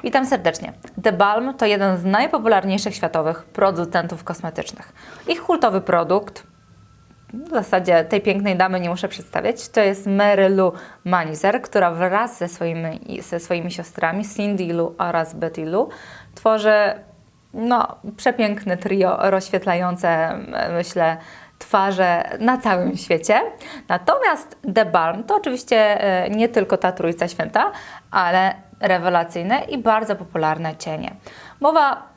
Witam serdecznie. The Balm to jeden z najpopularniejszych światowych producentów kosmetycznych. Ich kultowy produkt, w zasadzie tej pięknej damy nie muszę przedstawiać, to jest Mary Lou Manizer, która wraz ze swoimi siostrami Cindy Lou oraz Betty Lou tworzy przepiękne trio rozświetlające, myślę, twarze na całym świecie. Natomiast The Balm to oczywiście nie tylko ta trójca święta, ale rewelacyjne i bardzo popularne cienie. Mowa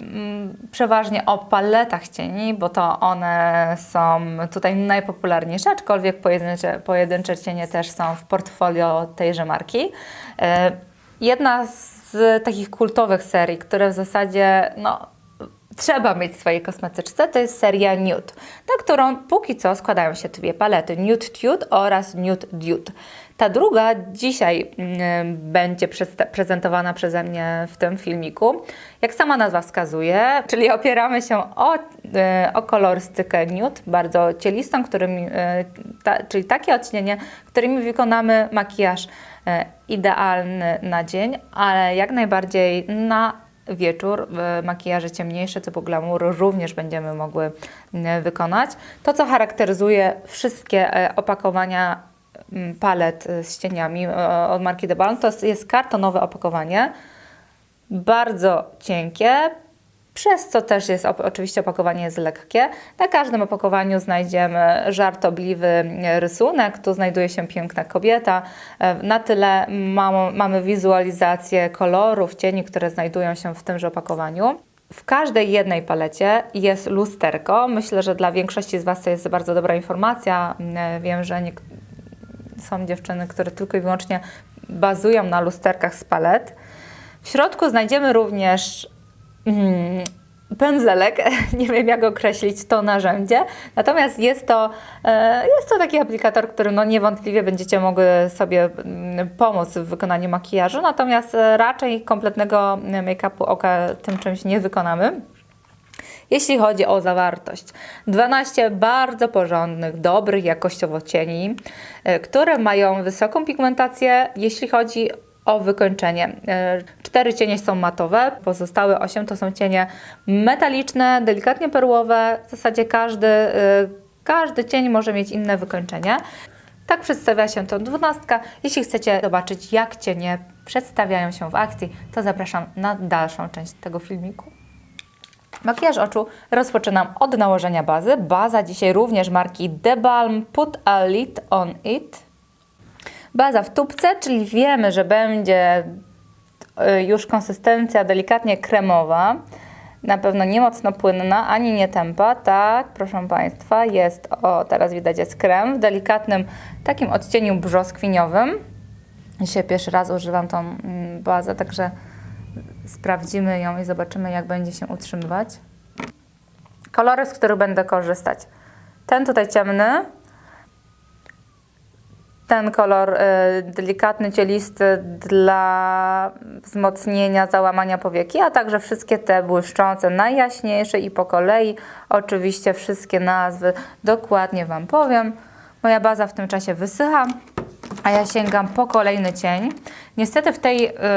przeważnie o paletach cieni, bo to one są tutaj najpopularniejsze, aczkolwiek pojedyncze cienie też są w portfolio tejże marki. Jedna z takich kultowych serii, które w zasadzie trzeba mieć w swojej kosmetyczce, to jest seria Nude, na którą póki co składają się dwie palety, Nude Tude oraz Nude Dude. Ta druga dzisiaj będzie prezentowana przeze mnie w tym filmiku. Jak sama nazwa wskazuje, czyli opieramy się o kolorystykę Nude, bardzo cielistą, czyli takie odcienie, którymi wykonamy makijaż idealny na dzień, ale jak najbardziej na wieczór makijaże ciemniejsze typu glamour również będziemy mogły wykonać. To, co charakteryzuje wszystkie opakowania palet z cieniami od marki The Balm, to jest kartonowe opakowanie, bardzo cienkie, przez co też jest oczywiście opakowanie jest lekkie. Na każdym opakowaniu znajdziemy żartobliwy rysunek. Tu znajduje się piękna kobieta. Na tyle mamy wizualizację kolorów, cieni, które znajdują się w tymże opakowaniu. W każdej jednej palecie jest lusterko. Myślę, że dla większości z Was to jest bardzo dobra informacja. Wiem, że są dziewczyny, które tylko i wyłącznie bazują na lusterkach z palet. W środku znajdziemy również pędzelek, nie wiem jak określić to narzędzie, natomiast jest to taki aplikator, którym niewątpliwie będziecie mogły sobie pomóc w wykonaniu makijażu, natomiast raczej kompletnego make-upu oka tym czymś nie wykonamy. Jeśli chodzi o zawartość, 12 bardzo porządnych, dobrych jakościowo cieni, które mają wysoką pigmentację, jeśli chodzi o wykończenie. 4 cienie są matowe, pozostałe 8 to są cienie metaliczne, delikatnie perłowe. W zasadzie każdy cień może mieć inne wykończenie. Tak przedstawia się to 12. Jeśli chcecie zobaczyć, jak cienie przedstawiają się w akcji, to zapraszam na dalszą część tego filmiku. Makijaż oczu rozpoczynam od nałożenia bazy. Baza dzisiaj również marki The Balm Put a Lid on It. Baza w tubce, czyli wiemy, że będzie już konsystencja delikatnie kremowa, na pewno nie mocno płynna, ani nie tępa. Tak, proszę Państwa, jest, teraz widać jest krem w delikatnym takim odcieniu brzoskwiniowym. Dzisiaj pierwszy raz używam tą bazę, także sprawdzimy ją i zobaczymy, jak będzie się utrzymywać. Kolory, z których będę korzystać. Ten tutaj ciemny. Ten kolor delikatny, cielisty dla wzmocnienia załamania powieki, a także wszystkie te błyszczące, najjaśniejsze i po kolei. Oczywiście wszystkie nazwy dokładnie Wam powiem. Moja baza w tym czasie wysycha, a ja sięgam po kolejny cień. Niestety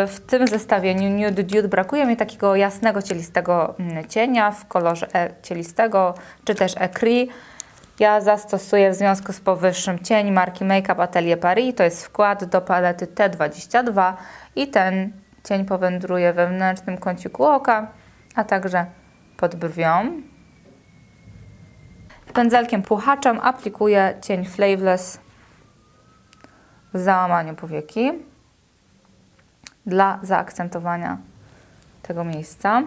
w tym zestawieniu Nude Dude brakuje mi takiego jasnego, cielistego cienia w kolorze cielistego, czy też Ecru. Ja zastosuję w związku z powyższym cień marki Make Up Atelier Paris. To jest wkład do palety T22 i ten cień powędruje we wewnętrznym kąciku oka, a także pod brwią. Pędzelkiem puchaczem aplikuję cień Flaveless w załamaniu powieki dla zaakcentowania tego miejsca.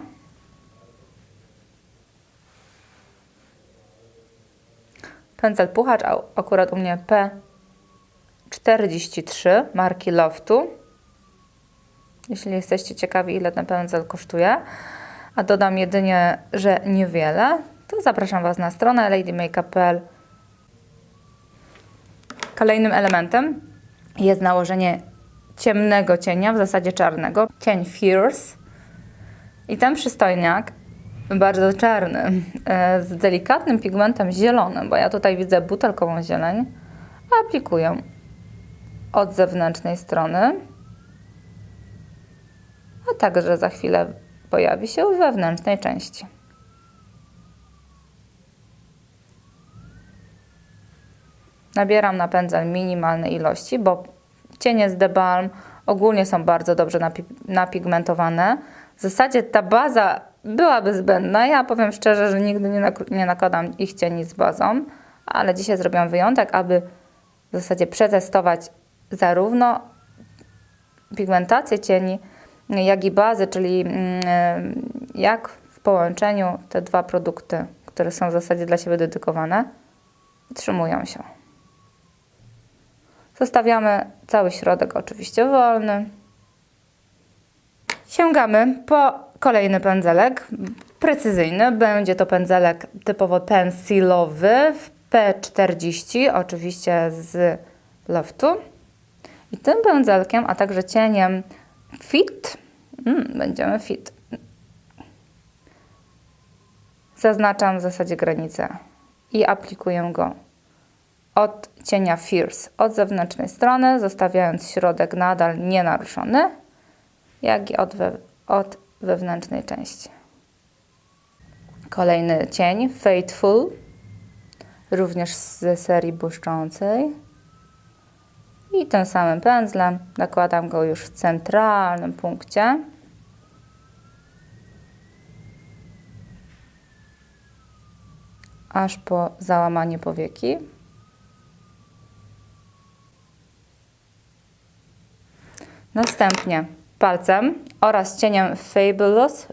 Pędzel puchacz, akurat u mnie P43 marki Loftu. Jeśli jesteście ciekawi, ile ten pędzel kosztuje, a dodam jedynie, że niewiele, to zapraszam Was na stronę ladymakeup.pl. Kolejnym elementem jest nałożenie ciemnego cienia, w zasadzie czarnego, cień Fierce. I ten przystojniak bardzo czarny, z delikatnym pigmentem zielonym, bo ja tutaj widzę butelkową zieleń, aplikuję od zewnętrznej strony, a także za chwilę pojawi się w wewnętrznej części. Nabieram na pędzel minimalne ilości, bo cienie z The Balm ogólnie są bardzo dobrze napigmentowane. W zasadzie ta baza byłaby zbędna. Ja powiem szczerze, że nigdy nie nakładam ich cieni z bazą, ale dzisiaj zrobiłam wyjątek, aby w zasadzie przetestować zarówno pigmentację cieni, jak i bazy, czyli jak w połączeniu te dwa produkty, które są w zasadzie dla siebie dedykowane, utrzymują się. Zostawiamy cały środek oczywiście wolny. Sięgamy po kolejny pędzelek, precyzyjny. Będzie to pędzelek typowo pensilowy w P40, oczywiście z loftu. I tym pędzelkiem, a także cieniem Fit, będziemy Fit. Zaznaczam w zasadzie granicę i aplikuję go od cienia Fierce, od zewnętrznej strony, zostawiając środek nadal nienaruszony, jak i od wewnętrznej części. Kolejny cień, Faithful, również ze serii błyszczącej. I tym samym pędzlem nakładam go już w centralnym punkcie. Aż po załamanie powieki. Następnie palcem oraz cieniem Fabulous.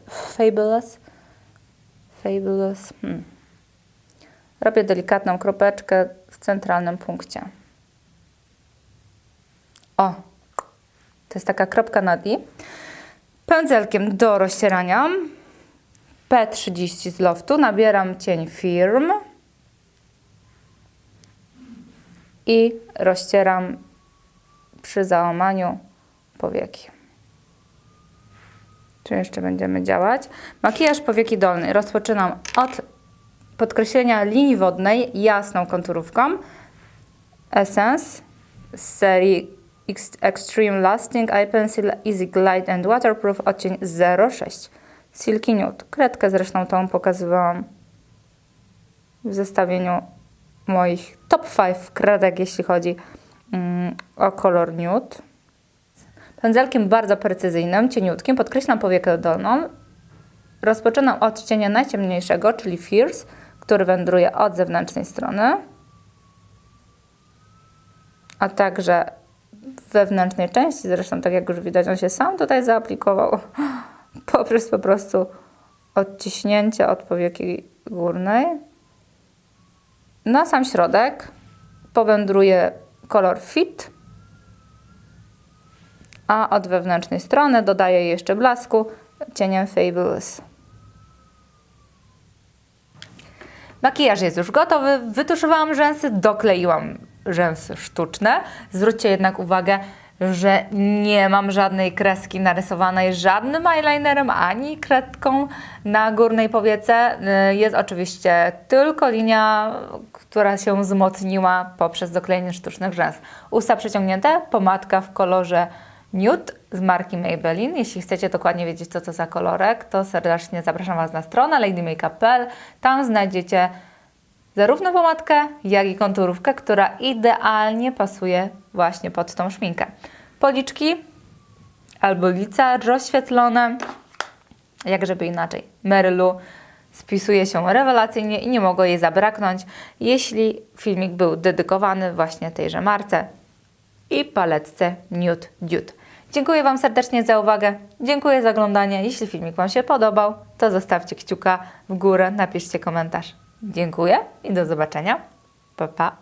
Robię delikatną kropeczkę w centralnym punkcie. O, to jest taka kropka nad i. Pędzelkiem do rozcierania P30 z loftu nabieram cień Firm i rozcieram przy załamaniu powieki. Czy jeszcze będziemy działać? Makijaż powieki dolnej rozpoczynam od podkreślenia linii wodnej jasną konturówką Essence z serii Extreme Lasting Eye Pencil Easy Glide and Waterproof odcień 06 Silky Nude. Kredkę zresztą tą pokazywałam w zestawieniu moich top 5 kredek, jeśli chodzi o kolor nude. Pędzelkiem bardzo precyzyjnym, cieniutkim podkreślam powiekę dolną. Rozpoczynam od cienia najciemniejszego, czyli Fierce, który wędruje od zewnętrznej strony, a także w wewnętrznej części. Zresztą, tak jak już widać, on się sam tutaj zaaplikował poprzez po prostu odciśnięcie od powieki górnej. Na sam środek powędruje kolor Fit, a od wewnętrznej strony dodaję jeszcze blasku cieniem Fabulous. Makijaż jest już gotowy, wytuszowałam rzęsy, dokleiłam rzęsy sztuczne. Zwróćcie jednak uwagę, że nie mam żadnej kreski narysowanej żadnym eyelinerem ani kredką na górnej powiece. Jest oczywiście tylko linia, która się wzmocniła poprzez doklejenie sztucznych rzęs. Usta przeciągnięte, pomadka w kolorze Nude z marki Maybelline. Jeśli chcecie dokładnie wiedzieć, co to za kolorek, to serdecznie zapraszam Was na stronę ladymakeup.pl. Tam znajdziecie zarówno pomadkę, jak i konturówkę, która idealnie pasuje właśnie pod tą szminkę. Policzki albo lica rozświetlone, jak żeby inaczej. Merylu spisuje się rewelacyjnie i nie mogło jej zabraknąć, jeśli filmik był dedykowany właśnie tejże marce i paletce Nude Dude. Dziękuję Wam serdecznie za uwagę, dziękuję za oglądanie. Jeśli filmik Wam się podobał, to zostawcie kciuka w górę, napiszcie komentarz. Dziękuję i do zobaczenia. Pa, pa.